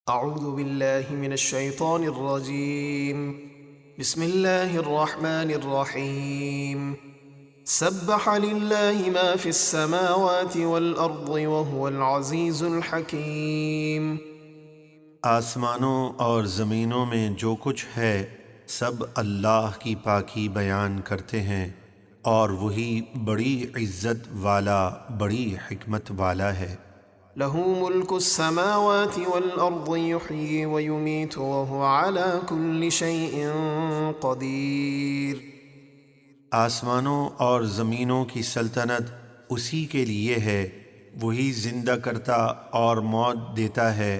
اعوذ باللہ من الشیطان الرجیم بسم اللہ الرحمن الرحیم سبح للہ ما فی السماوات والارض وهو العزیز الحکیم۔ آسمانوں اور زمینوں میں جو کچھ ہے سب اللہ کی پاکی بیان کرتے ہیں اور وہی بڑی عزت والا بڑی حکمت والا ہے۔ لہ ملک السماوات والارض یحیی ویمیت وهو علی کل شیء قدیر۔ آسمانوں اور زمینوں کی سلطنت اسی کے لیے ہے، وہی زندہ کرتا اور موت دیتا ہے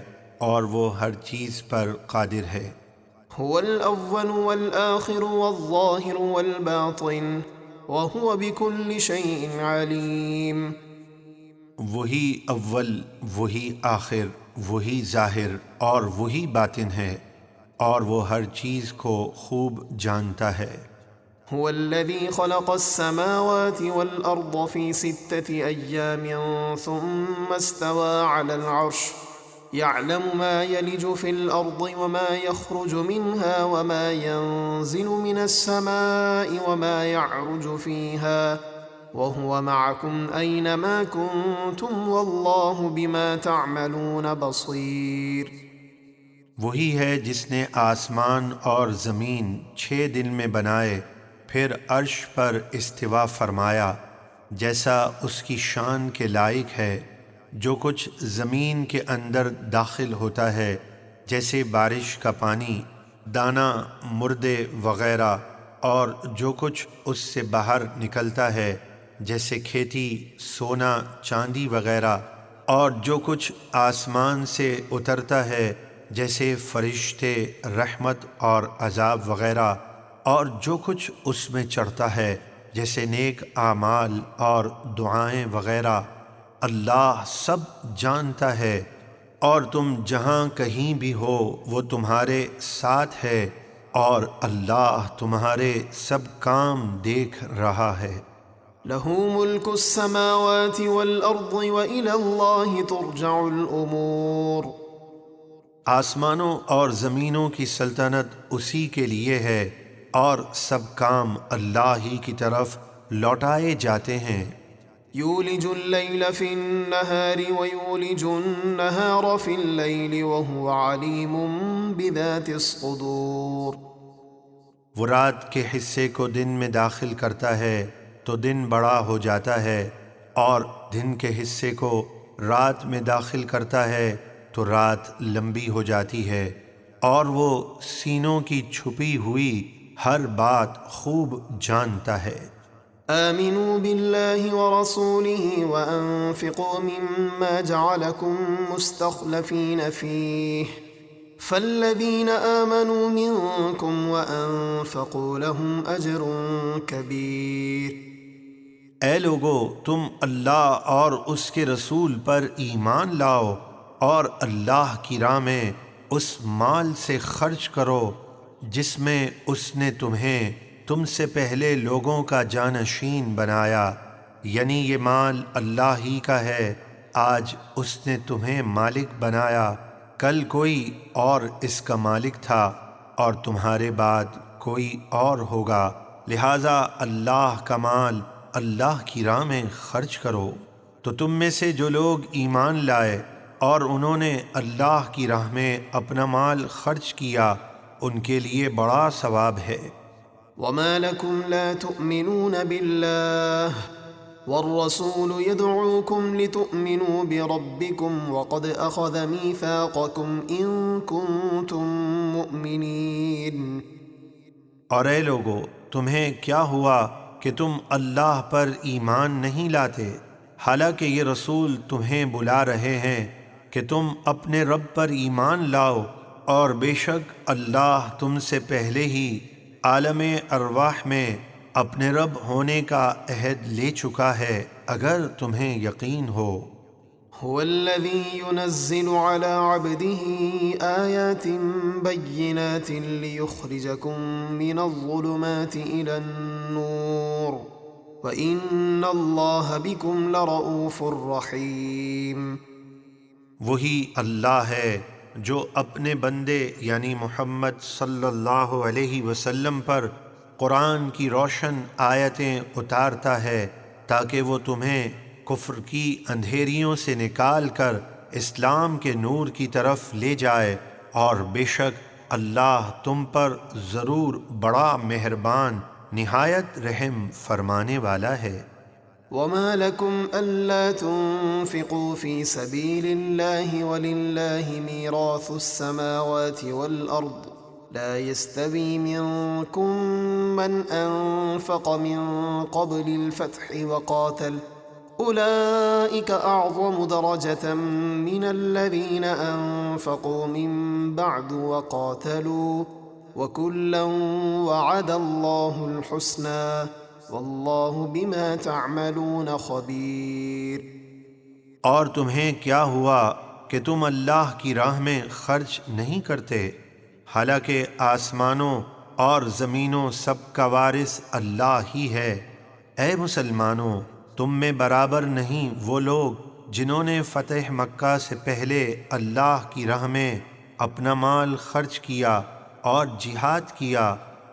اور وہ ہر چیز پر قادر ہے۔ هو الاول والآخر والظاہر والباطن وهو بكل شیء علیم۔ وہی اول، وہی آخر، وہی ظاہر اور وہی باطن ہے، اور وہ ہر چیز کو خوب جانتا ہے۔ هو الذي خلق السماوات والأرض في 6 أيام ثم استوى على العرش يعلم ما يلج في الأرض وما يخرج منها وما ينزل من السماء وما يعرج فيها وهو معكم أينما كنتم والله بما تعملون بصير۔ وہی ہے جس نے آسمان اور زمین 6 دن میں بنائے، پھر عرش پر استوا فرمایا جیسا اس کی شان کے لائق ہے۔ جو کچھ زمین کے اندر داخل ہوتا ہے جیسے بارش کا پانی، دانہ، مردے وغیرہ، اور جو کچھ اس سے باہر نکلتا ہے جیسے کھیتی، سونا، چاندی وغیرہ، اور جو کچھ آسمان سے اترتا ہے جیسے فرشتے، رحمت اور عذاب وغیرہ، اور جو کچھ اس میں چڑھتا ہے جیسے نیک اعمال اور دعائیں وغیرہ، اللہ سب جانتا ہے۔ اور تم جہاں کہیں بھی ہو وہ تمہارے ساتھ ہے، اور اللہ تمہارے سب کام دیکھ رہا ہے۔ له ملك السماوات والأرض وإلى الله ترجع الأمور۔ آسمانوں اور زمینوں کی سلطنت اسی کے لیے ہے اور سب کام اللہ ہی کی طرف لوٹائے جاتے ہیں۔ یولج اللیل فی النہار ویولج النہار فی اللیل وهو علیم بذات الصدور۔ وہ رات کے حصے کو دن میں داخل کرتا ہے تو دن بڑا ہو جاتا ہے، اور دن کے حصے کو رات میں داخل کرتا ہے تو رات لمبی ہو جاتی ہے، اور وہ سینوں کی چھپی ہوئی ہر بات خوب جانتا ہے۔ آمنوا باللہ ورسولہ وانفقوا مما جعلکم مستخلفین فیہ فالذین آمنوا منکم وانفقوا لهم اجر کبیر۔ اے لوگو، تم اللہ اور اس کے رسول پر ایمان لاؤ اور اللہ کی راہ میں اس مال سے خرچ کرو جس میں اس نے تمہیں تم سے پہلے لوگوں کا جانشین بنایا، یعنی یہ مال اللہ ہی کا ہے، آج اس نے تمہیں مالک بنایا، کل کوئی اور اس کا مالک تھا اور تمہارے بعد کوئی اور ہوگا، لہٰذا اللہ کا مال اللہ کی راہ میں خرچ کرو۔ تو تم میں سے جو لوگ ایمان لائے اور انہوں نے اللہ کی راہ میں اپنا مال خرچ کیا، ان کے لیے بڑا ثواب ہے۔ وما لكم لا تؤمنون بالله والرسول يدعوكم لتؤمنوا بربكم وقد أخذ ميثاقكم إن كنتم مؤمنين۔ اور اے لوگو، تمہیں کیا ہوا کہ تم اللہ پر ایمان نہیں لاتے، حالانکہ یہ رسول تمہیں بلا رہے ہیں کہ تم اپنے رب پر ایمان لاؤ، اور بے شک اللہ تم سے پہلے ہی عالم ارواح میں اپنے رب ہونے کا عہد لے چکا ہے، اگر تمہیں یقین ہو۔ هو الذي ينزل على عبده آيات بينات ليخرجكم من الظلمات إلى النور وإن الله بكم لرؤوف رحيم۔ وہی اللہ ہے جو اپنے بندے یعنی محمد صلی اللہ علیہ وسلم پر قرآن کی روشن آیتیں اتارتا ہے تاکہ وہ تمہیں کفر کی اندھیریوں سے نکال کر اسلام کے نور کی طرف لے جائے، اور بے شک اللہ تم پر ضرور بڑا مہربان نہایت رحم فرمانے والا ہے۔ وما لكم ألا تنفقوا في سبيل الله ولله ميراث السماوات والأرض لا يستوي منكم من أنفق من قبل الفتح وقاتل أولئك أعظم درجة من الذين أنفقوا من بعد وقاتلوا وكلا وعد الله الحسنى واللہ بما تعملون خبیر۔ اور تمہیں کیا ہوا کہ تم اللہ کی راہ میں خرچ نہیں کرتے، حالانکہ آسمانوں اور زمینوں سب کا وارث اللہ ہی ہے۔ اے مسلمانوں، تم میں برابر نہیں وہ لوگ جنہوں نے فتح مکہ سے پہلے اللہ کی راہ میں اپنا مال خرچ کیا اور جہاد کیا،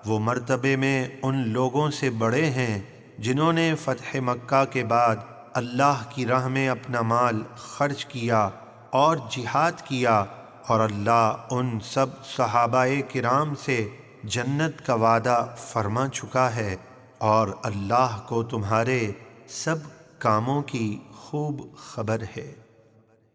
وہ مرتبے میں ان لوگوں سے بڑے ہیں جنہوں نے فتح مکہ کے بعد اللہ کی راہ میں اپنا مال خرچ کیا اور جہاد کیا، اور اللہ ان سب صحابہ کرام سے جنت کا وعدہ فرما چکا ہے، اور اللہ کو تمہارے سب کاموں کی خوب خبر ہے۔